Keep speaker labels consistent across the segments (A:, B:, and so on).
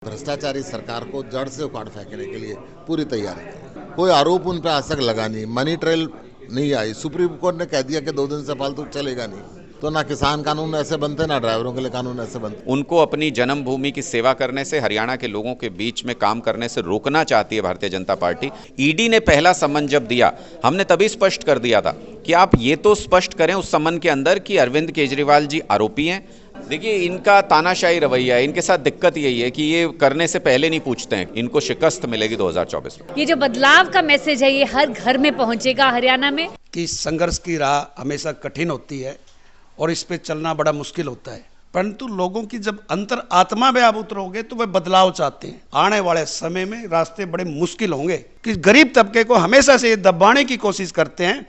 A: भ्रष्टाचारी सरकार को जड़ से उखाड़ फेंकने के लिए पूरी तैयारी है। कोई आरोप उन पर आज तक लगा नहीं, मनी ट्रेल नहीं आई। सुप्रीम कोर्ट ने कह दिया कि 2 दिन से फालतू चलेगा नहीं, तो ना किसान कानून ऐसे बनते, ना ड्राइवरों के लिए कानून ऐसे बनते।
B: उनको अपनी जन्मभूमि की सेवा करने से, हरियाणा के लोगों के बीच में काम करने से रोकना चाहती है भारतीय जनता पार्टी। ईडी ने पहला सम्मन जब दिया, हमने तभी स्पष्ट कर दिया था कि आप ये तो स्पष्ट करें उस सम्मन के अंदर कि अरविंद केजरीवाल जी आरोपी हैं। देखिए, इनका तानाशाही रवैया है, इनके साथ दिक्कत यही है कि ये करने से पहले नहीं पूछते हैं। इनको शिकस्त मिलेगी 2024 में।
C: ये जो बदलाव का मैसेज है, ये हर घर में पहुंचेगा हरियाणा में।
D: कि संघर्ष की राह हमेशा कठिन होती है और इस पे चलना बड़ा मुश्किल होता है, परंतु लोगों की जब अंतर आत्मा में आप उतरोगे तो वे बदलाव चाहते हैं। आने वाले समय में रास्ते बड़े मुश्किल होंगे कि गरीब तबके को हमेशा से दबाने की कोशिश करते हैं।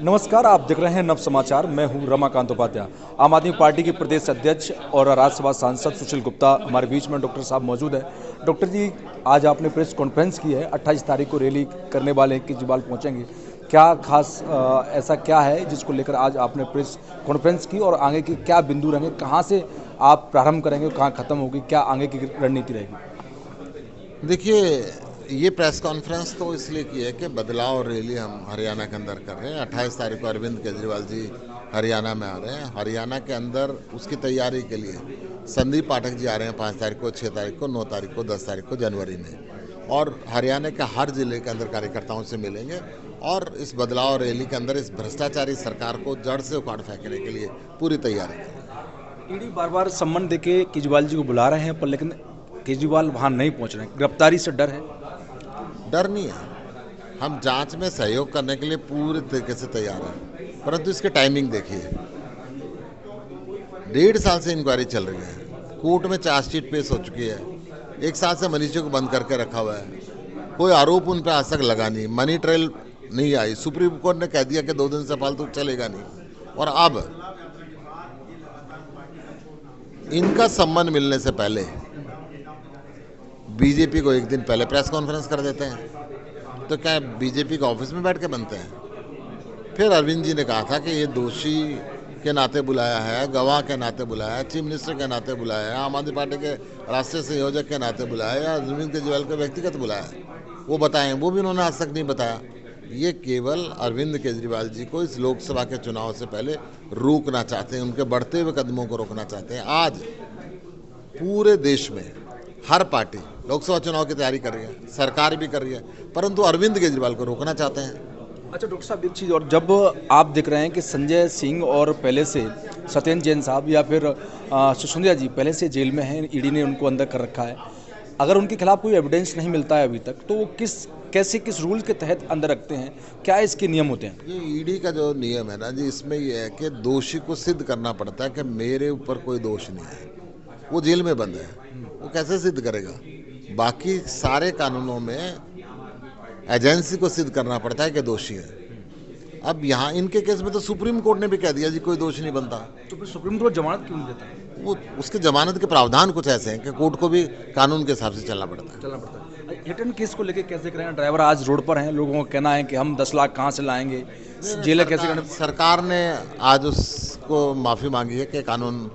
E: नमस्कार, आप देख रहे हैं नव समाचार। मैं हूं रमाकांत उपाध्याय। आम आदमी पार्टी के प्रदेश अध्यक्ष और राज्यसभा सांसद सुशील गुप्ता हमारे बीच में डॉक्टर साहब मौजूद है। डॉक्टर जी, आज आपने प्रेस कॉन्फ्रेंस की है, 28 तारीख को रैली करने वाले हैं, केजरीवाल पहुंचेंगे। क्या खास ऐसा क्या है जिसको लेकर आज आपने प्रेस कॉन्फ्रेंस की और आगे की क्या बिंदु रहेंगे, कहाँ से आप प्रारंभ करेंगे, कहाँ खत्म होगी, क्या आगे की रणनीति रहेगी?
A: देखिए, ये प्रेस कॉन्फ्रेंस तो इसलिए की है कि बदलाव रैली हम हरियाणा के अंदर कर रहे हैं। 28 तारीख को अरविंद केजरीवाल जी हरियाणा में आ रहे हैं। हरियाणा के अंदर उसकी तैयारी के लिए संदीप पाठक जी आ रहे हैं 5 तारीख को, 6 तारीख को, 9 तारीख को, 10 तारीख को जनवरी में, और हरियाणा के हर जिले के अंदर कार्यकर्ताओं से मिलेंगे और इस बदलाव रैली के अंदर इस भ्रष्टाचारी सरकार को जड़ से उखाड़ फेंकने के लिए पूरी तैयारी करेंगे।
E: ईडी बार बार सम्मन देके केजरीवाल जी को बुला रहे हैं, पर लेकिन केजरीवाल वहाँ नहीं पहुँच रहे हैं। गिरफ्तारी से डर है?
A: डर नहीं है, हम जांच में सहयोग करने के लिए पूरे तरीके से तैयार हैं, परंतु इसकी टाइमिंग देखिए। 1.5 साल से इंक्वायरी चल रही है, कोर्ट में चार्जशीट पेश हो चुकी है, 1 साल से मनीषी को बंद करके रखा हुआ है, कोई आरोप उन पर आज तक लगा नहीं, मनी ट्रेल नहीं आई। सुप्रीम कोर्ट ने कह दिया कि 2 दिन से फालतू चलेगा नहीं, और अब इनका सम्मन मिलने से पहले बीजेपी को 1 दिन पहले प्रेस कॉन्फ्रेंस कर देते हैं, तो क्या बीजेपी के ऑफिस में बैठ के बनते हैं? फिर अरविंद जी ने कहा था कि ये दोषी के नाते बुलाया है, गवाह के नाते बुलाया है, चीफ मिनिस्टर के नाते बुलाया है, आम आदमी पार्टी के राष्ट्रीय संयोजक के नाते बुलाया है, या अरविंद केजरीवाल के व्यक्तिगत बुलाया है, वो बताएं। वो भी उन्होंने आज तक नहीं बताया। ये केवल अरविंद केजरीवाल जी को इस लोकसभा के चुनाव से पहले रोकना चाहते हैं, उनके बढ़ते हुए कदमों को रोकना चाहते हैं। आज पूरे देश में हर पार्टी लोकसभा चुनाव की तैयारी कर रही है, सरकार भी कर रही है, परंतु अरविंद केजरीवाल को रोकना चाहते हैं।
E: अच्छा डॉक्टर साहब, एक चीज़ और, जब आप देख रहे हैं कि संजय सिंह और पहले से सत्येंद्र जैन साहब या फिर सुसंध्या जी पहले से जेल में हैं, ईडी ने उनको अंदर कर रखा है, अगर उनके खिलाफ कोई एविडेंस नहीं मिलता है अभी तक, तो वो किस रूल के तहत अंदर रखते हैं? क्या इसके नियम होते हैं?
A: ये ईडी का जो नियम है ना जी, इसमें ये है कि दोषी को सिद्ध करना पड़ता है कि मेरे ऊपर कोई दोष नहीं है। वो जेल में बंद है, वो कैसे सिद्ध करेगा? बाकी सारे कानूनों में एजेंसी को सिद्ध करना पड़ता है कि दोषी है। अब यहाँ इनके केस में तो सुप्रीम कोर्ट ने भी कह दिया जी कोई दोषी नहीं बनता,
E: तो फिर सुप्रीम कोर्ट जमानत क्यों नहीं देता है?
A: वो उसके जमानत के प्रावधान कुछ ऐसे हैं कि कोर्ट को भी कानून के हिसाब से चलना पड़ता है।
E: हिट एंड केस को लेके कैसे देख रहे हैं? ड्राइवर आज रोड पर हैं, लोगों का कहना है कि हम 10 लाख कहाँ से लाएंगे, जेल कैसे करने?
A: सरकार ने आज उसको माफी मांगी है कि कानून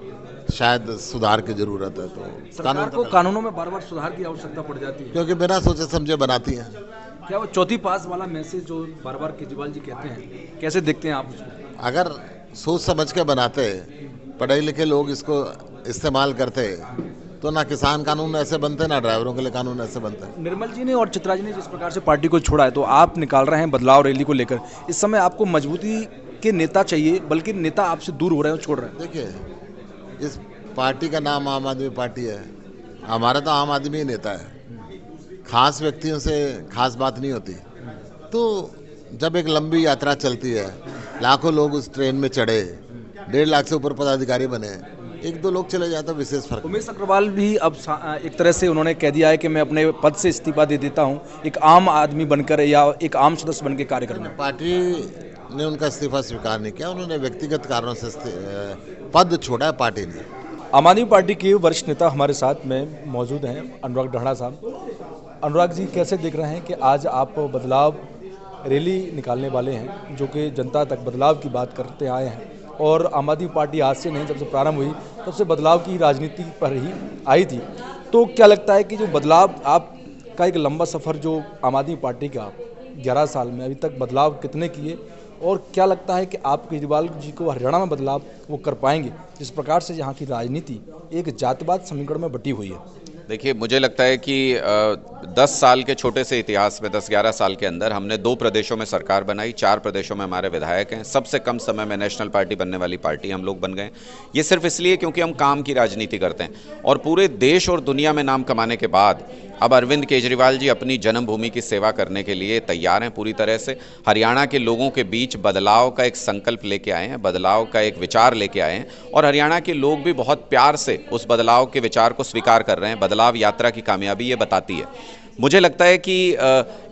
A: शायद सुधार की जरूरत है, तो
E: सरकार को कानूनों में बार बार सुधार की आवश्यकता पड़ जाती है,
A: क्योंकि बिना सोचे समझे बनाती है।
E: क्या वो चौथी पास वाला मैसेज जो बार बार केजरीवाल जी कहते हैं, कैसे देखते हैं आप उसको?
A: अगर सोच समझ के बनाते, पढ़े लिखे लोग इसको इस्तेमाल करते, तो ना किसान कानून ऐसे बनते, ना ड्राइवरों के लिए कानून ऐसे बनते।
E: निर्मल जी ने और चित्रा जी ने जिस प्रकार से पार्टी को छोड़ा है, तो आप निकाल रहे हैं बदलाव रैली को लेकर, इस समय आपको मजबूती के नेता चाहिए, बल्कि नेता आपसे दूर हो रहे हैं, छोड़ रहे हैं?
A: देखिए, इस पार्टी का नाम आम आदमी पार्टी है, हमारा तो आम आदमी ही नेता है, खास व्यक्तियों से खास बात नहीं होती। तो जब एक लंबी यात्रा चलती है, लाखों लोग उस ट्रेन में चढ़े, 1.5 लाख से ऊपर पदाधिकारी बने, 1-2 लोग चले जाए तो विशेष फर्क।
E: उमेश अग्रवाल भी अब एक तरह से उन्होंने कह दिया है कि मैं अपने पद से इस्तीफा दे देता हूं, एक आम आदमी बनकर या एक आम सदस्य बनकर कार्य करूंगा।
A: पार्टी ने उनका इस्तीफा स्वीकार नहीं किया, उन्होंने व्यक्तिगत कारणों से पद छोड़ा है, पार्टी ने।
E: आम आदमी पार्टी के वरिष्ठ नेता हमारे साथ में मौजूद हैं, अनुराग ढाढ़ा साहब। अनुराग जी, कैसे देख रहे हैं कि आज आप बदलाव रैली निकालने वाले हैं, जो कि जनता तक बदलाव की बात करते आए हैं, और आम आदमी पार्टी आज से नहीं, जब से प्रारंभ हुई तब से बदलाव की राजनीति पर ही आई थी। तो क्या लगता है कि जो बदलाव आपका एक लंबा सफ़र जो आम आदमी पार्टी का 11 साल में अभी तक बदलाव कितने किए, और क्या लगता है कि आप केजरीवाल जी को हरियाणा में बदलाव वो कर पाएंगे जिस प्रकार से यहाँ की राजनीति एक जातिवाद समीकरण में बटी हुई है?
B: देखिए, मुझे लगता है कि 10 साल के छोटे से इतिहास में 10-11 साल के अंदर हमने 2 प्रदेशों में सरकार बनाई, 4 प्रदेशों में हमारे विधायक हैं, सबसे कम समय में नेशनल पार्टी बनने वाली पार्टी हम लोग बन गए। ये सिर्फ इसलिए क्योंकि हम काम की राजनीति करते हैं और पूरे देश और दुनिया में नाम कमाने के बाद अब अरविंद केजरीवाल जी अपनी जन्मभूमि की सेवा करने के लिए तैयार हैं पूरी तरह से। हरियाणा के लोगों के बीच बदलाव का एक संकल्प लेके आए हैं, बदलाव का एक विचार लेके आए हैं और हरियाणा के लोग भी बहुत प्यार से उस बदलाव के विचार को स्वीकार कर रहे हैं। बदलाव यात्रा की कामयाबी ये बताती है। मुझे लगता है कि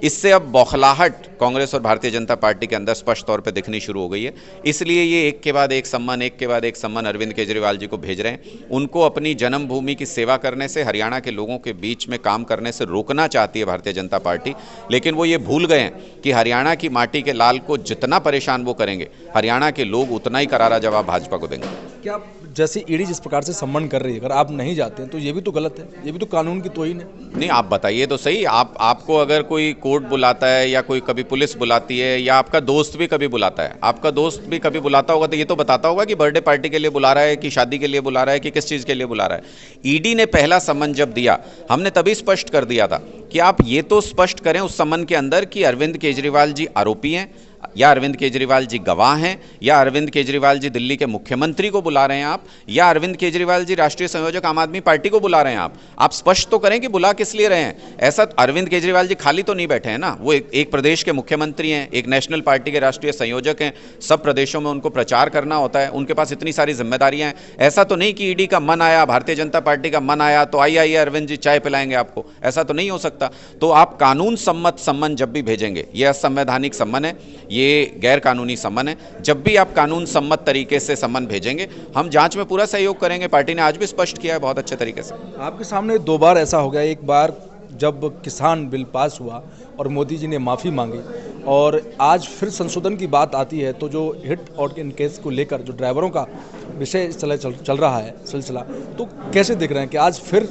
B: इससे अब बौखलाहट कांग्रेस और भारतीय जनता पार्टी के अंदर स्पष्ट तौर पे दिखनी शुरू हो गई है। इसलिए ये एक के बाद एक सम्मान अरविंद केजरीवाल जी को भेज रहे हैं। उनको अपनी जन्मभूमि की सेवा करने से, हरियाणा के लोगों के बीच में काम करने से रोकना चाहती है भारतीय जनता पार्टी, लेकिन वो ये भूल गए हैं कि हरियाणा की माटी के लाल को जितना परेशान वो करेंगे, हरियाणा के लोग उतना ही करारा जवाब भाजपा को देंगे।
E: क्या जैसे ईडी जिस प्रकार से सम्मान कर रही है, अगर आप नहीं जाते हैं तो ये भी तो गलत है, ये भी तो कानून की तोहिन है।
B: नहीं, आप बताइए तो सही। आपको अगर कोई कोर्ट बुलाता है या कोई कभी पुलिस बुलाती है या आपका दोस्त भी कभी बुलाता है, आपका दोस्त भी कभी बुलाता होगा तो ये तो बताता होगा कि बर्थडे पार्टी के लिए बुला रहा है, कि शादी के लिए बुला रहा है, कि किस चीज़ के लिए बुला रहा है। ईडी ने पहला सम्मन जब दिया, हमने तभी स्पष्ट कर दिया था कि आप ये तो स्पष्ट करें उस सम्मन के अंदर कि अरविंद केजरीवाल जी आरोपी हैं या अरविंद केजरीवाल जी गवाह हैं या अरविंद केजरीवाल जी दिल्ली के मुख्यमंत्री को बुला रहे हैं आप, या अरविंद केजरीवाल जी राष्ट्रीय संयोजक आम आदमी पार्टी को बुला रहे हैं आप स्पष्ट तो करें कि बुला किस लिए रहे हैं। ऐसा अरविंद केजरीवाल जी खाली तो नहीं बैठे हैं ना, वो एक प्रदेश के मुख्यमंत्री हैं, एक नेशनल पार्टी के राष्ट्रीय संयोजक हैं, सब प्रदेशों में उनको प्रचार करना होता है, उनके पास इतनी सारी जिम्मेदारियां हैं। ऐसा तो नहीं कि ईडी का मन आया, भारतीय जनता पार्टी का मन आया तो आइए अरविंद जी चाय पिलाएंगे आपको, ऐसा तो नहीं हो सकता। तो आप कानून सम्मत सम्मन जब भी भेजेंगे, ये असंवैधानिक सम्मन है, ये गैर कानूनी सम्मन है। जब भी आप कानून सम्मत तरीके से सम्मन भेजेंगे, हम जांच में पूरा सहयोग करेंगे। पार्टी ने आज भी स्पष्ट किया है बहुत अच्छे तरीके से।
E: आपके सामने 2 बार ऐसा हो गया, एक बार जब किसान बिल पास हुआ और मोदी जी ने माफ़ी मांगी, और आज फिर संशोधन की बात आती है तो जो हिट और इन केस को लेकर जो ड्राइवरों का विषय चल रहा है सिलसिला, तो कैसे देख रहे हैं कि आज फिर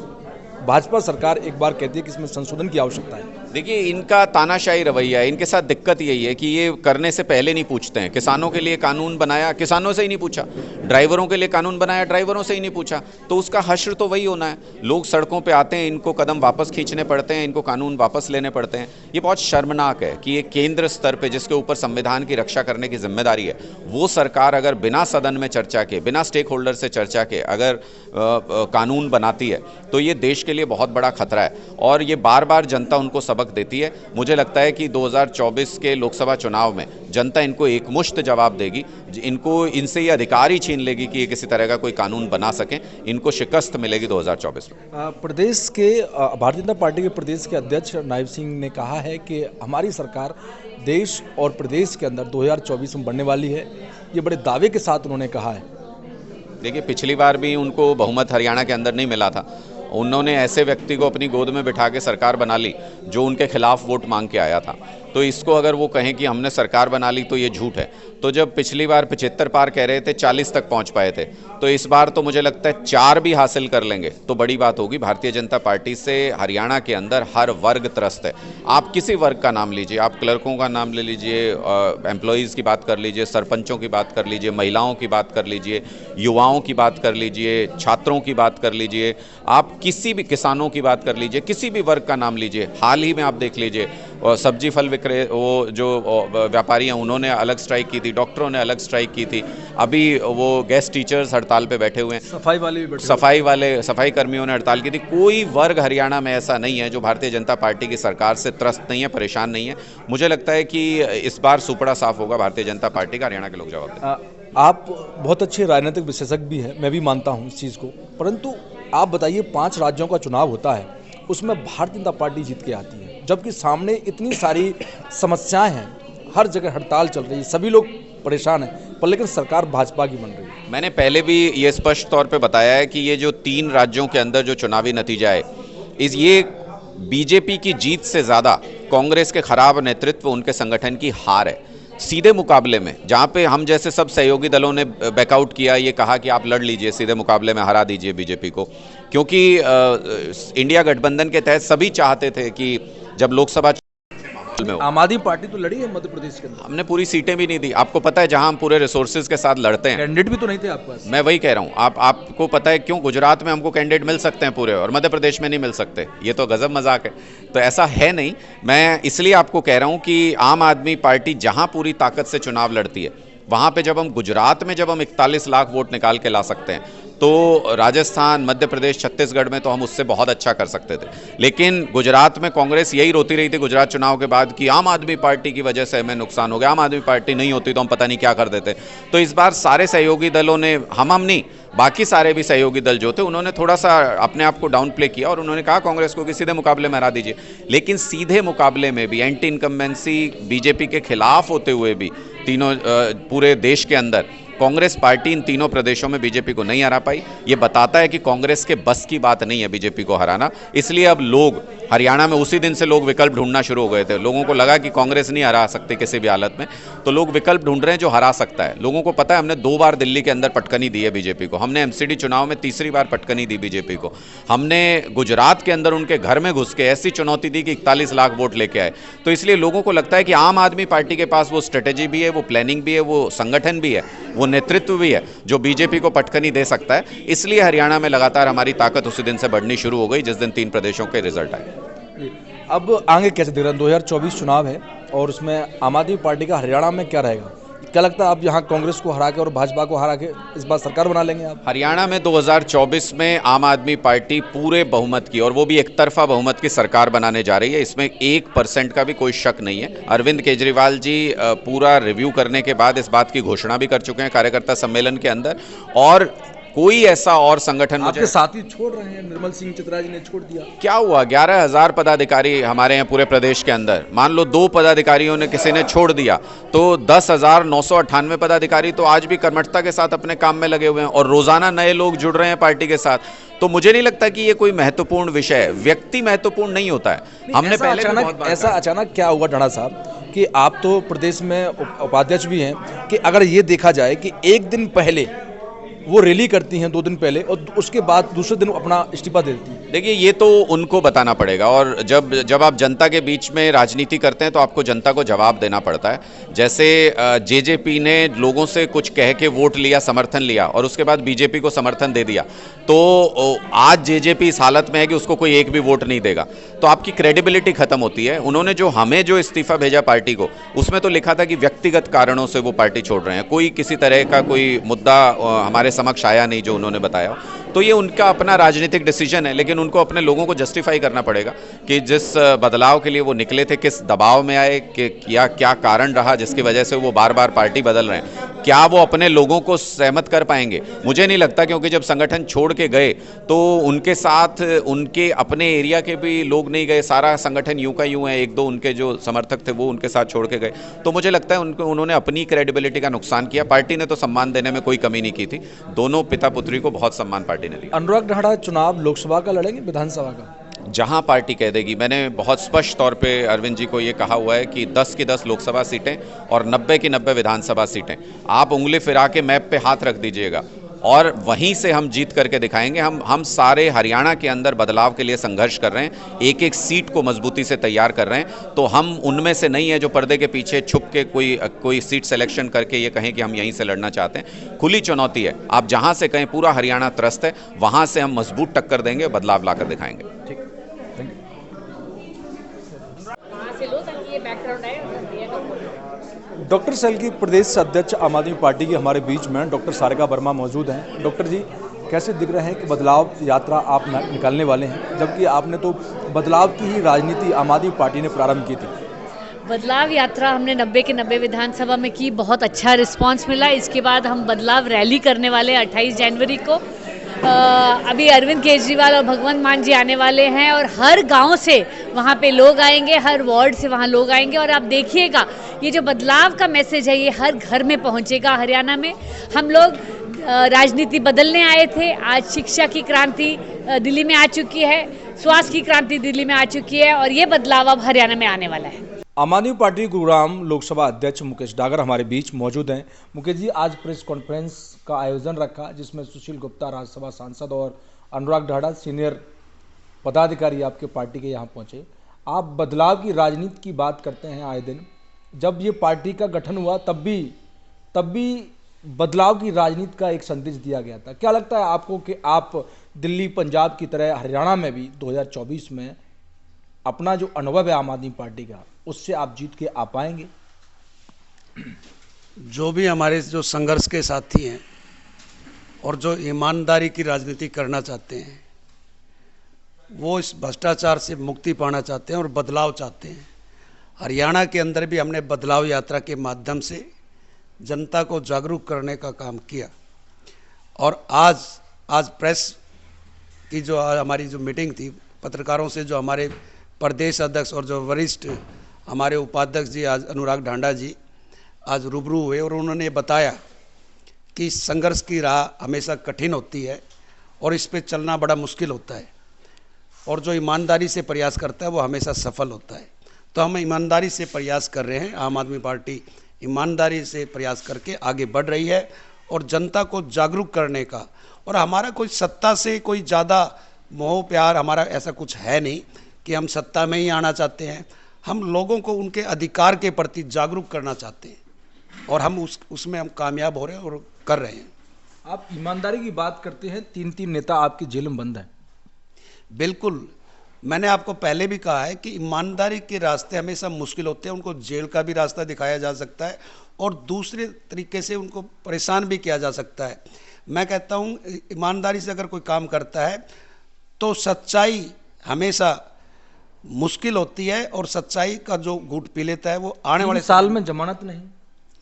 E: भाजपा सरकार एक बार कहती है कि इसमें संशोधन की आवश्यकता है?
B: देखिए, इनका तानाशाही रवैया है। इनके साथ दिक्कत यही है कि ये करने से पहले नहीं पूछते हैं। किसानों के लिए कानून बनाया, किसानों से ही नहीं पूछा, ड्राइवरों के लिए कानून बनाया, ड्राइवरों से ही नहीं पूछा, तो उसका हश्र तो वही होना है। लोग सड़कों पे आते हैं, इनको कदम वापस खींचने पड़ते हैं, इनको कानून वापस लेने पड़ते हैं। ये बहुत शर्मनाक है कि ये केंद्र स्तर पर जिसके ऊपर संविधान की रक्षा करने की जिम्मेदारी है, वो सरकार अगर बिना सदन में चर्चा के, बिना स्टेक होल्डर से चर्चा के अगर कानून बनाती है तो ये देश के लिए बहुत बड़ा खतरा है और ये बार बार जनता उनको सबक देती है। मुझे लगता है कि 2024 के लोकसभा चुनाव में जनता इनको एकमुश्त जवाब देगी, इनसे ये अधिकार ही छीन लेगी कि ये किसी तरह का कोई कानून बना सकें। इनको शिकस्त मिलेगी 2024 में।
E: प्रदेश के भारतीय जनता पार्टी के प्रदेश के अध्यक्ष नायब सिंह ने कहा है कि हमारी सरकार देश और प्रदेश के अंदर 2024 में बनने वाली है। ये बड़े दावे के साथ उन्होंने कहा है।
B: देखिए, पिछली बार भी उनको बहुमत हरियाणा के अंदर नहीं मिला था। उन्होंने ऐसे व्यक्ति को अपनी गोद में बिठा के सरकार बना ली जो उनके खिलाफ वोट मांग के आया था। तो इसको अगर वो कहें कि हमने सरकार बना ली तो ये झूठ है। तो जब पिछली बार 75 पार कह रहे थे, 40 तक पहुंच पाए थे, तो इस बार तो मुझे लगता है 4 भी हासिल कर लेंगे तो बड़ी बात होगी। भारतीय जनता पार्टी से हरियाणा के अंदर हर वर्ग त्रस्त है। आप किसी वर्ग का नाम लीजिए, आप क्लर्कों का नाम ले लीजिए, एम्प्लॉयज़ की बात कर लीजिए, सरपंचों की बात कर लीजिए, महिलाओं की बात कर लीजिए, युवाओं की बात कर लीजिए, छात्रों की बात कर लीजिए, आप किसी भी किसानों की बात कर लीजिए, किसी भी वर्ग का नाम लीजिए। हाल ही में आप देख लीजिए, सब्जी फल विक्रय वो जो व्यापारी हैं उन्होंने अलग स्ट्राइक की थी, डॉक्टरों ने अलग स्ट्राइक की थी, अभी वो गेस्ट टीचर्स हड़ताल पे बैठे हुए हैं, सफाई कर्मियों ने हड़ताल की थी। कोई वर्ग हरियाणा में ऐसा नहीं है जो भारतीय जनता पार्टी की सरकार से त्रस्त नहीं है, परेशान नहीं है। मुझे लगता है कि इस बार सुपड़ा साफ होगा भारतीय जनता पार्टी का, हरियाणा के लोग जवाब देंगे।
E: आप बहुत अच्छे राजनीतिक विशेषज्ञ भी हैं, मैं भी मानता हूं इस चीज़ को, परंतु आप बताइए 5 राज्यों का चुनाव होता है, उसमें भारतीय जनता पार्टी जीत के आती है, जबकि सामने इतनी सारी समस्याएं हैं, हर जगह हड़ताल चल रही है, सभी लोग परेशान हैं, पर लेकिन सरकार भाजपा की बन रही है।
B: मैंने पहले भी ये स्पष्ट तौर पे बताया है कि ये जो 3 राज्यों के अंदर जो चुनावी नतीजा है, ये बीजेपी की जीत से ज़्यादा कांग्रेस के खराब नेतृत्व, उनके संगठन की हार है। सीधे मुकाबले में जहां पे हम जैसे सब सहयोगी दलों ने बैकआउट किया, ये कहा कि आप लड़ लीजिए, सीधे मुकाबले में हरा दीजिए बीजेपी को, क्योंकि इंडिया गठबंधन के तहत सभी चाहते थे कि जब लोकसभा में हो।
E: आम आदमी पार्टी तो लड़ी है मध्य प्रदेश के अंदर,
B: हमने पूरी सीटें भी नहीं दी। आपको पता है जहां हम पूरे रिसोर्सेज के साथ लड़ते हैं,
E: कैंडिडेट भी तो नहीं थे आपके पास।
B: मैं वही कह रहा हूं, आपको पता है क्यों गुजरात में हमको कैंडिडेट मिल सकते हैं पूरे और मध्य प्रदेश में नहीं मिल सकते? ये तो गजब मजाक है। तो ऐसा है नहीं। मैं इसलिए आपको कह रहा हूं कि आम आदमी पार्टी जहां पूरी ताकत से चुनाव लड़ती है, वहां पे जब हम गुजरात में जब हम 41 लाख वोट निकाल के ला सकते हैं, तो राजस्थान, मध्य प्रदेश, छत्तीसगढ़ में तो हम उससे बहुत अच्छा कर सकते थे। लेकिन गुजरात में कांग्रेस यही रोती रही थी गुजरात चुनाव के बाद कि आम आदमी पार्टी की वजह से हमें नुकसान हो गया, आम आदमी पार्टी नहीं होती तो हम पता नहीं क्या कर देते। तो इस बार सारे सहयोगी दलों ने, हम नहीं, बाकी सारे भी सहयोगी दल जो थे, उन्होंने थोड़ा सा अपने आप को डाउन प्ले किया और उन्होंने कहा कांग्रेस को कि सीधे मुकाबले में हरा दीजिए। लेकिन सीधे मुकाबले में भी एंटी इनकम्बेंसी बीजेपी के खिलाफ होते हुए भी तीनों पूरे देश के अंदर कांग्रेस पार्टी इन तीनों प्रदेशों में बीजेपी को नहीं हरा पाई। ये बताता है कि कांग्रेस के बस की बात नहीं है बीजेपी को हराना। इसलिए अब लोग हरियाणा में उसी दिन से लोग विकल्प ढूंढना शुरू हो गए थे। लोगों को लगा कि कांग्रेस नहीं हरा सकती किसी भी हालत में, तो लोग विकल्प ढूंढ रहे हैं जो हरा सकता है। लोगों को पता है हमने 2 बार दिल्ली के अंदर पटकनी दी है बीजेपी को, हमने एमसीडी चुनाव में तीसरी बार पटकनी दी बीजेपी को, हमने गुजरात के अंदर उनके घर में घुस के ऐसी चुनौती दी कि 41 लाख वोट लेके आए। तो इसलिए लोगों को लगता है कि आम आदमी पार्टी के पास वो स्ट्रेटेजी भी है, वो प्लानिंग भी है, वो संगठन भी है, वो नेतृत्व भी है जो बीजेपी को पटकनी दे सकता है। इसलिए हरियाणा में लगातार हमारी ताकत उसी दिन से बढ़नी शुरू हो गई जिस दिन 3 प्रदेशों के रिजल्ट आए।
E: अब आगे कैसे दिख रहा है? 2024 चुनाव है और उसमें आम आदमी पार्टी का हरियाणा में क्या रहेगा? क्या लगता है आप यहाँ कांग्रेस को हरा के और भाजपा को हरा के इस बार सरकार बना लेंगे आप?
B: हरियाणा में 2024 में आम आदमी पार्टी पूरे बहुमत की, और वो भी एक तरफा बहुमत की सरकार बनाने जा रही है। इसमें 1% का भी कोई शक नहीं है। अरविंद केजरीवाल जी पूरा रिव्यू करने के बाद इस बात की घोषणा भी कर चुके हैं कार्यकर्ता सम्मेलन के अंदर, और कोई ऐसा और संगठन
E: आपके साथी छोड़ रहे हैं। निर्मल सिंह चित्रा जी ने छोड़ दिया।
B: क्या हुआ? 11,000 पदाधिकारी हमारे यहाँ पूरे प्रदेश के अंदर, मान लो 2 पदाधिकारियों ने किसी ने छोड़ दिया तो 10,998 पदाधिकारी तो आज भी कर्मठता के साथ अपने काम में लगे हुए हैं और रोजाना नए लोग जुड़ रहे हैं पार्टी के साथ। तो मुझे नहीं लगता कि ये कोई महत्वपूर्ण विषय है। व्यक्ति महत्वपूर्ण नहीं होता है। हमने पहले
E: ऐसा अचानक क्या हुआ ढाणा साहब कि आप तो प्रदेश में उपाध्यक्ष भी हैं, कि अगर ये देखा जाए कि एक दिन पहले वो रैली करती हैं 2 दिन पहले और उसके बाद दूसरे दिन अपना इस्तीफा दे देती हैं।
B: देखिए, ये तो उनको बताना पड़ेगा, और जब आप जनता के बीच में राजनीति करते हैं तो आपको जनता को जवाब देना पड़ता है। जैसे जेजेपी ने लोगों से कुछ कह के वोट लिया, समर्थन लिया, और उसके बाद बीजेपी को समर्थन दे दिया, तो आज जेजेपी इस हालत में है कि उसको कोई एक भी वोट नहीं देगा, तो आपकी क्रेडिबिलिटी खत्म होती है। उन्होंने हमें जो इस्तीफा भेजा पार्टी को, उसमें तो लिखा था कि व्यक्तिगत कारणों से वो पार्टी छोड़ रहे हैं, कोई किसी तरह का कोई मुद्दा हमारे समक्ष आया नहीं जो उन्होंने बताया। तो ये उनका अपना राजनीतिक डिसीजन है, लेकिन उनको अपने लोगों को जस्टिफाई करना पड़ेगा कि जिस बदलाव के लिए वो निकले थे, किस दबाव में आए, कि क्या कारण रहा जिसकी वजह से वो बार बार पार्टी बदल रहे हैं, क्या वो अपने लोगों को सहमत कर पाएंगे? मुझे नहीं लगता, क्योंकि जब संगठन छोड़ के गए तो उनके साथ उनके अपने एरिया के भी लोग नहीं गए, सारा संगठन यूं का यूं है। 1-2 उनके जो समर्थक थे वो उनके साथ छोड़ के गए। तो मुझे लगता है उन्होंने अपनी क्रेडिबिलिटी का नुकसान किया। पार्टी ने तो सम्मान देने में कोई कमी नहीं की थी। दोनों पिता पुत्री को बहुत सम्मान पार्टी ने दिया।
E: अनुराग ढाणा चुनाव लोकसभा का लड़ेंगे, विधानसभा का?
B: जहां पार्टी कह देगी। मैंने बहुत स्पष्ट तौर पे अरविंद जी को ये कहा हुआ है कि 10 की 10 लोकसभा सीटें और 90 की 90 विधानसभा सीटें। आप उंगली फिरा के मैप पे हाथ रख दीजिएगा और वहीं से हम जीत करके दिखाएंगे। हम सारे हरियाणा के अंदर बदलाव के लिए संघर्ष कर रहे हैं, एक एक सीट को मजबूती से तैयार कर रहे हैं। तो हम उनमें से नहीं है जो पर्दे के पीछे छुप के कोई सीट सिलेक्शन करके ये कहें कि हम यहीं से लड़ना चाहते हैं। खुली चुनौती है। आप जहां से कहें पूरा हरियाणा त्रस्त है, वहां से हम मजबूत टक्कर देंगे, बदलाव लाकर दिखाएंगे।
E: ठीक, थैंक यू। डॉक्टर सेल की प्रदेश अध्यक्ष आम आदमी पार्टी की हमारे बीच में डॉक्टर सारिका वर्मा मौजूद हैं। डॉक्टर जी, कैसे दिख रहे हैं कि बदलाव यात्रा आप निकालने वाले हैं, जबकि आपने तो बदलाव की ही राजनीति आम आदमी पार्टी ने प्रारंभ की थी?
C: बदलाव यात्रा हमने 90 के 90 विधानसभा में की, बहुत अच्छा रिस्पांस मिला। इसके बाद हम बदलाव रैली करने वाले 28 जनवरी को। अभी अरविंद केजरीवाल और भगवंत मान जी आने वाले हैं और हर गांव से वहां पे लोग आएंगे, हर वार्ड से वहां लोग आएंगे, और आप देखिएगा ये जो बदलाव का मैसेज है ये हर घर में पहुंचेगा हरियाणा में। हम लोग राजनीति बदलने आए थे। आज शिक्षा की क्रांति दिल्ली में आ चुकी है, स्वास्थ्य की क्रांति दिल्ली में आ चुकी है, और ये बदलाव अब हरियाणा में आने वाला है।
E: आम आदमी पार्टी गुरुग्राम लोकसभा अध्यक्ष मुकेश डागर हमारे बीच मौजूद हैं। मुकेश जी, आज प्रेस कॉन्फ्रेंस का आयोजन रखा जिसमें सुशील गुप्ता राज्यसभा सांसद और अनुराग ढाढ़ा सीनियर पदाधिकारी आपके पार्टी के यहाँ पहुँचे। आप बदलाव की राजनीति की बात करते हैं आए दिन। जब ये पार्टी का गठन हुआ तब भी बदलाव की राजनीति का एक संदेश दिया गया था। क्या लगता है आपको कि आप दिल्ली पंजाब की तरह हरियाणा में भी 2024 में अपना जो अनुभव है आम आदमी पार्टी का, उससे आप जीत के आ पाएंगे?
D: जो भी हमारे जो संघर्ष के साथी हैं और जो ईमानदारी की राजनीति करना चाहते हैं, वो इस भ्रष्टाचार से मुक्ति पाना चाहते हैं और बदलाव चाहते हैं। हरियाणा के अंदर भी हमने बदलाव यात्रा के माध्यम से जनता को जागरूक करने का काम किया। और आज प्रेस की जो हमारी जो मीटिंग थी, पत्रकारों से जो हमारे प्रदेश अध्यक्ष और जो वरिष्ठ हमारे उपाध्यक्ष जी आज अनुराग ढांडा जी आज रूबरू हुए और उन्होंने बताया कि संघर्ष की राह हमेशा कठिन होती है और इस पे चलना बड़ा मुश्किल होता है, और जो ईमानदारी से प्रयास करता है वो हमेशा सफल होता है। तो हम ईमानदारी से प्रयास कर रहे हैं। आम आदमी पार्टी ईमानदारी से प्रयास करके आगे बढ़ रही है और जनता को जागरूक करने का, और हमारा कोई सत्ता से कोई ज़्यादा मोह प्यार हमारा ऐसा कुछ है नहीं कि हम सत्ता में ही आना चाहते हैं। हम लोगों को उनके अधिकार के प्रति जागरूक करना चाहते हैं और हम उसमें हम कामयाब हो रहे हैं और कर रहे हैं।
E: आप ईमानदारी की बात करते हैं, 3 नेता आपकी जेल में बंद हैं।
D: बिल्कुल, मैंने आपको पहले भी कहा है कि ईमानदारी के रास्ते हमेशा मुश्किल होते हैं। उनको जेल का भी रास्ता दिखाया जा सकता है और दूसरे तरीके से उनको परेशान भी किया जा सकता है। मैं कहता हूँ ईमानदारी से अगर कोई काम करता है तो सच्चाई हमेशा मुश्किल होती है, और सच्चाई का जो घूंट पी लेता है वो आने वाले
E: साल में जमानत नहीं।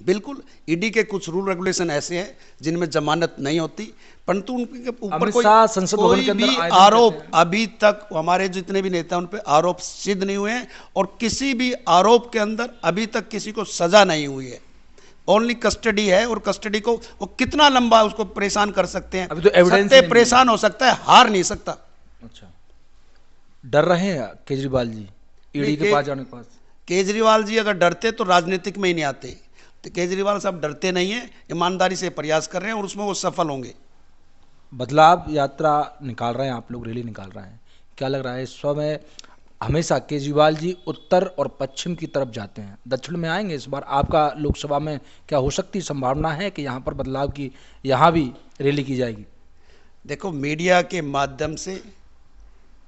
D: बिल्कुल, ईडी के कुछ रूल रेगुलेशन ऐसे हैं जिनमें जमानत नहीं होती, परंतु उनके ऊपर कोई भी आरोप अभी तक हमारे जितने भी नेता उन पे आरोप सिद्ध नहीं हुए हैं और किसी भी आरोप के अंदर अभी तक किसी को सजा नहीं हुई है। ओनली कस्टडी है, और कस्टडी को वो कितना लंबा उसको परेशान कर सकते हैं।
E: अभी तो एविडेंस
D: सत्य परेशान हो सकता है, हार नहीं सकता।
E: अच्छा, डर रहे हैं केजरीवाल जी ईडी के पास जाने के पास?
D: केजरीवाल जी अगर डरते तो राजनीतिक में ही नहीं आते। तो केजरीवाल साहब डरते नहीं है, ईमानदारी से प्रयास कर रहे हैं और उसमें वो सफल होंगे।
E: बदलाव यात्रा निकाल रहे हैं आप लोग, रैली निकाल रहे हैं, क्या लग रहा है इस समय? हमेशा केजरीवाल जी उत्तर और पश्चिम की तरफ जाते हैं, दक्षिण में आएंगे इस बार? आपका लोकसभा में क्या हो सकती संभावना है कि यहाँ पर बदलाव की, यहाँ भी रैली की जाएगी?
D: देखो, मीडिया के माध्यम से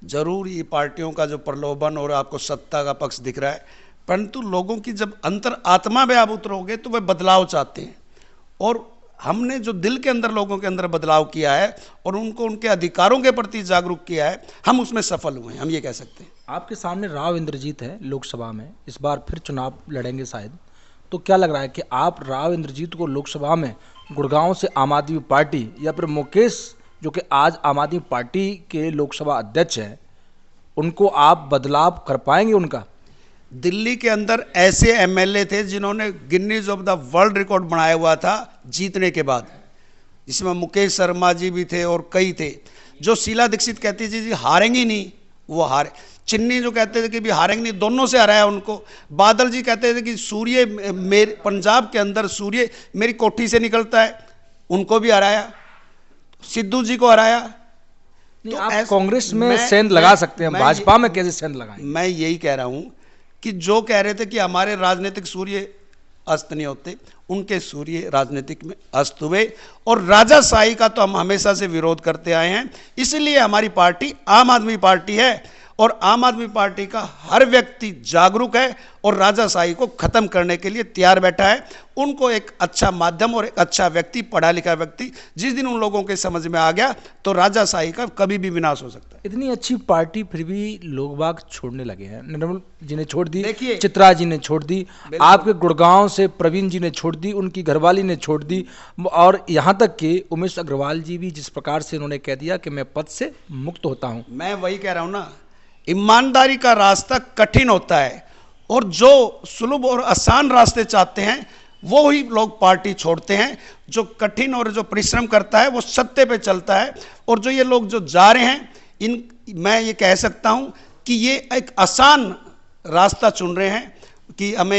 D: जरूर ये पार्टियों का जो प्रलोभन और आपको सत्ता का पक्ष दिख रहा है, परंतु लोगों की जब अंतर आत्मा में आप उतरोगे तो वे बदलाव चाहते हैं। और हमने जो दिल के अंदर लोगों के अंदर बदलाव किया है और उनको उनके अधिकारों के प्रति जागरूक किया है, हम उसमें सफल हुए हैं, हम ये कह सकते हैं।
E: आपके सामने राव इंद्रजीत है लोकसभा में, इस बार फिर चुनाव लड़ेंगे शायद, तो क्या लग रहा है कि आप राव इंद्रजीत को लोकसभा में गुड़गांव से आम आदमी पार्टी, या फिर मुकेश जो कि आज आम आदमी पार्टी के लोकसभा अध्यक्ष हैं, उनको आप बदलाव कर पाएंगे उनका?
D: दिल्ली के अंदर ऐसे एमएलए थे जिन्होंने Guinness of the world record बनाया हुआ था जीतने के बाद, जिसमें मुकेश शर्मा जी भी थे और कई थे। जो शीला दीक्षित कहती थी जी हारेंगी नहीं, वो हारे। चिन्नी जो कहते थे कि भी हारेंगे नहीं, दोनों से हराया उनको। बादल जी कहते थे कि सूर्य मेरे पंजाब के अंदर सूर्य मेरी कोठी से निकलता है, उनको भी हराया। सिद्धू जी को हराया।
E: तो आप कांग्रेस में सेंध लगा सकते हैं, भाजपा में कैसे सेंध लगाएं?
D: मैं यही कह रहा हूं कि जो कह रहे थे कि हमारे राजनीतिक सूर्य अस्त नहीं होते, उनके सूर्य राजनीतिक में अस्त हुए। और राजाशाही का तो हम हमेशा से विरोध करते आए हैं, इसलिए हमारी पार्टी आम आदमी पार्टी है और आम आदमी पार्टी का हर व्यक्ति जागरूक है और राजाशाही को खत्म करने के लिए तैयार बैठा है। उनको एक अच्छा माध्यम और एक अच्छा व्यक्ति, पढ़ा लिखा व्यक्ति, जिस दिन उन लोगों के समझ में आ गया तो राजाशाही का कभी भी विनाश हो सकता है।
E: इतनी अच्छी पार्टी फिर भी लोग बाग छोड़ने लगे हैं। निर्मल जी ने छोड़ दी,
D: देखिए,
E: चित्रा जी ने छोड़ दी, आपके गुड़गांव से प्रवीण जी ने छोड़ दी, उनकी घरवाली ने छोड़ दी, और यहाँ तक कि उमेश अग्रवाल जी भी जिस प्रकार से उन्होंने कह दिया कि मैं पद से मुक्त होता हूँ।
D: मैं वही कह रहा हूँ ना, ईमानदारी का रास्ता कठिन होता है और जो सुलभ और आसान रास्ते चाहते हैं वो ही लोग पार्टी छोड़ते हैं। जो कठिन और जो परिश्रम करता है वो सत्य पे चलता है। और जो ये लोग जो जा रहे हैं, मैं ये कह सकता हूं कि ये एक आसान रास्ता चुन रहे हैं। कि हम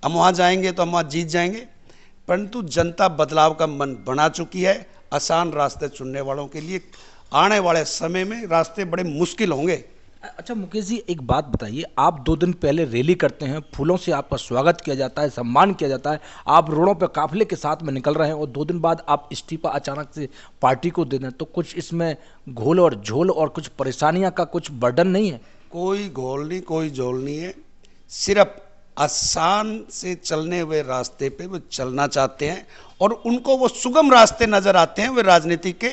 D: वहाँ जाएंगे तो हम वहाँ जीत जाएंगे, परंतु जनता बदलाव का मन बना चुकी है। आसान रास्ते चुनने वालों के लिए आने वाले समय में रास्ते बड़े मुश्किल होंगे।
E: अच्छा मुकेश जी, एक बात बताइए, आप 2 दिन पहले रैली करते हैं, फूलों से आपका स्वागत किया जाता है, सम्मान किया जाता है, आप रोडों पर काफिले के साथ में निकल रहे हैं और 2 दिन बाद आप इस्तीफा अचानक से पार्टी को दे दें, तो कुछ इसमें घोल और झोल और कुछ परेशानियां का कुछ बर्डन नहीं है?
D: कोई घोल नहीं, कोई झोल नहीं है। सिर्फ आसान से चलने हुए रास्ते पे वो चलना चाहते हैं और उनको वो सुगम रास्ते नजर आते हैं। वे राजनीति के,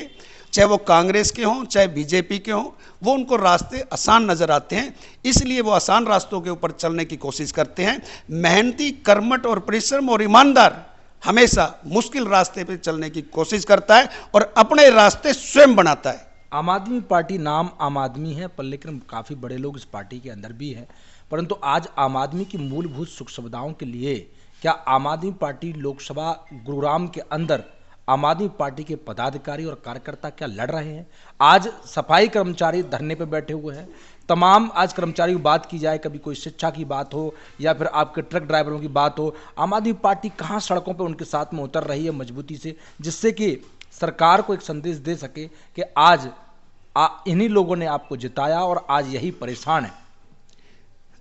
D: चाहे वो कांग्रेस के हों चाहे बीजेपी के हों, वो उनको रास्ते आसान नजर आते हैं, इसलिए वो आसान रास्तों के ऊपर चलने की कोशिश करते हैं। मेहनती, कर्मठ और परिश्रम और ईमानदार हमेशा मुश्किल रास्ते पे चलने की कोशिश करता है और अपने रास्ते स्वयं बनाता है।
E: आम आदमी पार्टी नाम आम आदमी है, पर लेकिन काफ़ी बड़े लोग इस पार्टी के अंदर भी हैं, परंतु आज आम आदमी की मूलभूत सुख सुविधाओं के लिए क्या आम आदमी पार्टी लोकसभा गुरुग्राम के अंदर आम आदमी पार्टी के पदाधिकारी और कार्यकर्ता क्या लड़ रहे हैं? आज सफाई कर्मचारी धरने पर बैठे हुए हैं, तमाम आज कर्मचारी की बात की जाए, कभी कोई शिक्षा की बात हो या फिर आपके ट्रक ड्राइवरों की बात हो, आम आदमी पार्टी कहाँ सड़कों पर उनके साथ में उतर रही है मजबूती से, जिससे कि सरकार को एक संदेश दे सके कि आज इन्हीं लोगों ने आपको जिताया और आज यही परेशान है।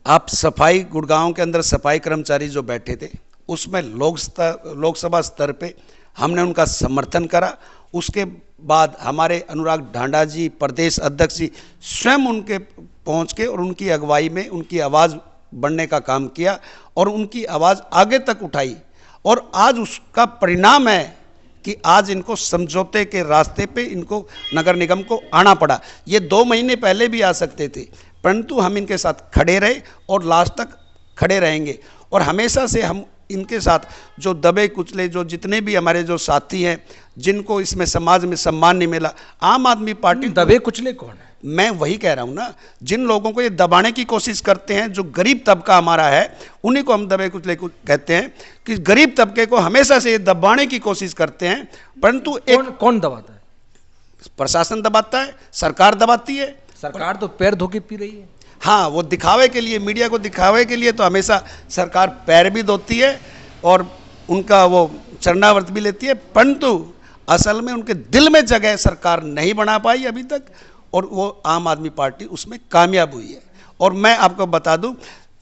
D: आप सफाई, गुड़गांव के अंदर सफाई कर्मचारी जो बैठे थे, उसमें लोकसभा स्तर पे हमने उनका समर्थन करा। उसके बाद हमारे अनुराग ढांडा जी, प्रदेश अध्यक्ष जी, स्वयं उनके पहुंच के और उनकी अगुवाई में उनकी आवाज़ बढ़ने का काम किया और उनकी आवाज़ आगे तक उठाई और आज उसका परिणाम है कि आज इनको समझौते के रास्ते पे इनको नगर निगम को आना पड़ा। ये 2 महीने पहले भी आ सकते थे, परंतु हम इनके साथ खड़े रहे और लास्ट तक खड़े रहेंगे और हमेशा से हम इनके साथ जो दबे कुचले, जो जितने भी हमारे जो साथी हैं जिनको इसमें समाज में सम्मान नहीं मिला, आम आदमी पार्टी
E: दबे कुचले कौन है?
D: मैं वही कह रहा हूं ना, जिन लोगों को ये दबाने की कोशिश करते हैं, जो गरीब तबका हमारा है, उन्हीं को हम दबे कुचले कहते हैं कि गरीब तबके को हमेशा से ये दबाने की कोशिश करते हैं। परंतु
E: कौन दबाता है?
D: प्रशासन दबाता है, सरकार दबाती है।
E: सरकार तो पैर धो के पी रही है।
D: हाँ, वो दिखावे के लिए, मीडिया को दिखावे के लिए तो हमेशा सरकार पैर भी धोती है और उनका वो चरणाव्रत भी लेती है, परंतु असल में उनके दिल में जगह सरकार नहीं बना पाई अभी तक और वो आम आदमी पार्टी उसमें कामयाब हुई है। और मैं आपको बता दूं,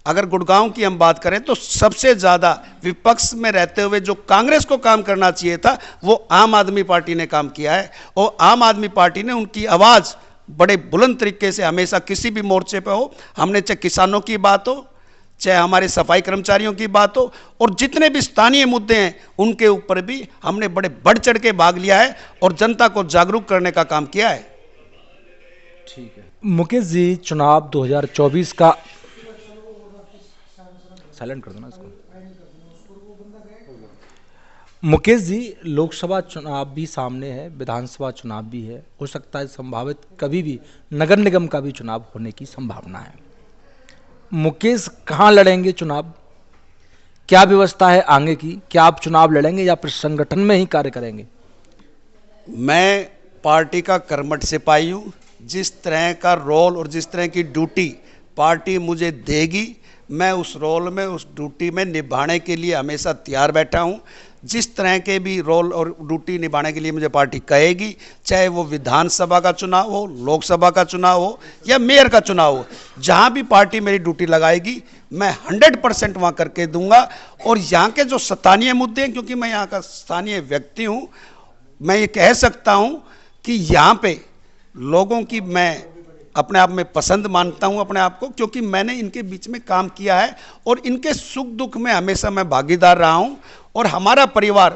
D: अगर गुड़गांव की हम बात करें तो सबसे ज़्यादा विपक्ष में रहते हुए जो कांग्रेस को काम करना चाहिए था, वो आम आदमी पार्टी ने काम किया है और आम आदमी पार्टी ने उनकी आवाज़ बड़े बुलंद तरीके से हमेशा किसी भी मोर्चे पे हो, हमने चाहे किसानों की बात हो, चाहे हमारे सफाई कर्मचारियों की बात हो और जितने भी स्थानीय मुद्दे हैं उनके ऊपर भी हमने बड़े बढ़ चढ़ के भाग लिया है और जनता को जागरूक करने का काम किया है।
E: ठीक है मुकेश जी, चुनाव 2024 का साइलेंट कर दो ना इसको। मुकेश जी, लोकसभा चुनाव भी सामने है, विधानसभा चुनाव भी है, हो सकता है संभावित कभी भी नगर निगम का भी चुनाव होने की संभावना है। मुकेश कहाँ लड़ेंगे चुनाव? क्या व्यवस्था है आगे की? क्या आप चुनाव लड़ेंगे या फिर संगठन में ही कार्य करेंगे?
D: मैं पार्टी का कर्मठ सिपाही हूँ। जिस तरह का रोल और जिस तरह की ड्यूटी पार्टी मुझे देगी, मैं उस रोल में, उस ड्यूटी में निभाने के लिए हमेशा तैयार बैठा हूँ। जिस तरह के भी रोल और ड्यूटी निभाने के लिए मुझे पार्टी कहेगी, चाहे वो विधानसभा का चुनाव हो, लोकसभा का चुनाव हो या मेयर का चुनाव हो, जहाँ भी पार्टी मेरी ड्यूटी लगाएगी मैं 100% वहाँ करके दूंगा। और यहाँ के जो स्थानीय मुद्दे हैं, क्योंकि मैं यहाँ का स्थानीय व्यक्ति हूँ, मैं ये कह सकता हूँ कि यहाँ पे लोगों की मैं अपने आप में पसंद मानता हूं अपने आप को, क्योंकि मैंने इनके बीच में काम किया है और इनके सुख दुख में हमेशा मैं भागीदार रहा हूं। और हमारा परिवार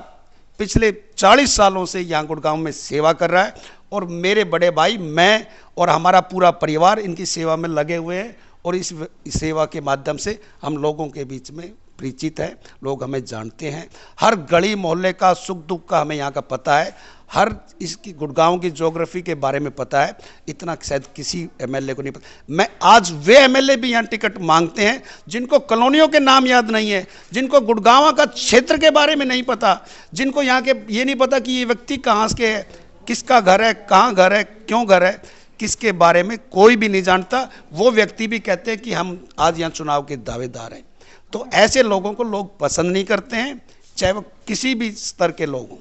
D: पिछले 40 सालों से यहाँ गुड़गांव में सेवा कर रहा है और मेरे बड़े भाई, मैं और हमारा पूरा परिवार इनकी सेवा में लगे हुए हैं और इस सेवा के माध्यम से हम लोगों के बीच में परिचित है, लोग हमें जानते हैं। हर गली मोहल्ले का सुख दुख का हमें यहाँ का पता है, हर इसकी गुड़गांव की ज्योग्राफी के बारे में पता है। इतना शायद किसी एमएलए को नहीं पता। मैं आज वे एमएलए भी यहाँ टिकट मांगते हैं जिनको कॉलोनियों के नाम याद नहीं है, जिनको गुड़गांव का क्षेत्र के बारे में नहीं पता, जिनको यहाँ के ये नहीं पता कि ये व्यक्ति कहाँ के है, किसका घर है, कहाँ घर है, क्यों घर है, किसके बारे में कोई भी नहीं जानता। वो व्यक्ति भी कहते हैं कि हम आज यहाँ चुनाव के दावेदार हैं। तो ऐसे लोगों को लोग पसंद नहीं करते हैं, चाहे वो किसी भी स्तर के लोग हों।